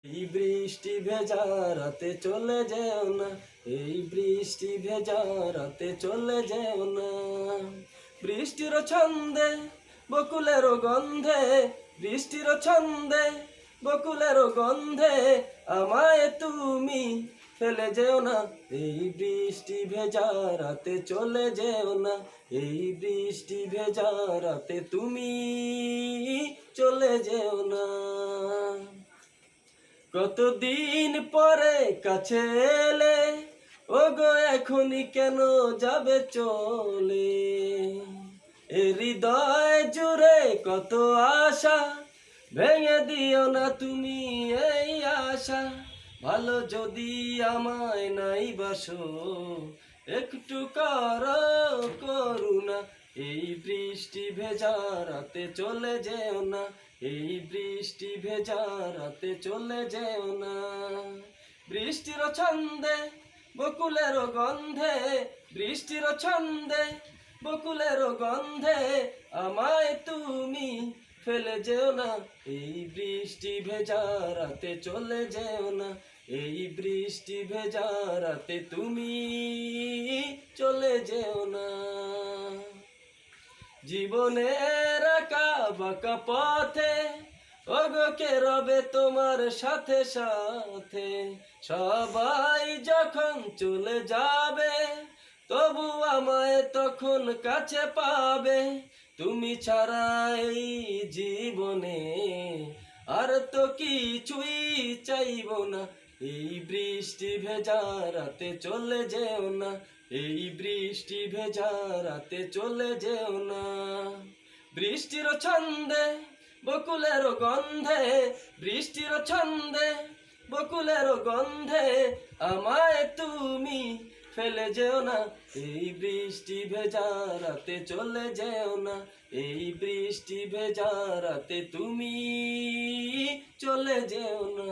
এই বৃষ্টি ভেজা রাতে চলে যেও না, এই বৃষ্টি ভেজা রাতে চলে যেও না। বৃষ্টির ছন্দে বকুলের গন্ধে, বৃষ্টির ছন্দে বকুলের গন্ধে আমায় তুমি ফেলে যেও না। এই বৃষ্টি ভেজা রাতে চলে যেও না, এই বৃষ্টি ভেজা রাতে তুমি চলে যেও না। কতদিন পরে কাছে এলে, ও গো এখনই কেন যাবে চলে? এ হৃদয় জুড়ে কত আশা, ভেঙে দিও না তুমি এই আশা। ভালো যদি আমায় নাই বাসো, একটু করো করুণা। এই বৃষ্টি ভেজা রাতে চলে যেও না, এই বৃষ্টি ভেজা রাতে চলে যেও না। বৃষ্টির ছন্দে বকুলের গন্ধে, বৃষ্টির ছন্দে বকুলের গন্ধে আমায় তুমি ফেলে যেও না। এই বৃষ্টি ভেজা রাতে চলে যেও না, এই বৃষ্টি ভেজা রাতে তুমি চলে যেও না। জীবনের আঁকা বাঁকা পথে, ওগো কে রবে তোমার সাথে সাথে? সবাই যখন চলে যাবে, তবু আমায় তখন কাছে পাবে। তুমি ছাড়া এই জীবনে আর তো কিছুই চাইবো না। এই বৃষ্টি ভেজা রাতে চলে যেও না, এই বৃষ্টি ভেজা রাতে চলে যেও না। বৃষ্টির ছন্দে বকুলের গন্ধে, বৃষ্টির ছন্দে বকুলের গন্ধে আমায় তুমি ফেলে যেও না। এই বৃষ্টি ভেজা রাতে চলে যেও না, এই বৃষ্টি ভেজা রাতে তুমি চলে যেও না।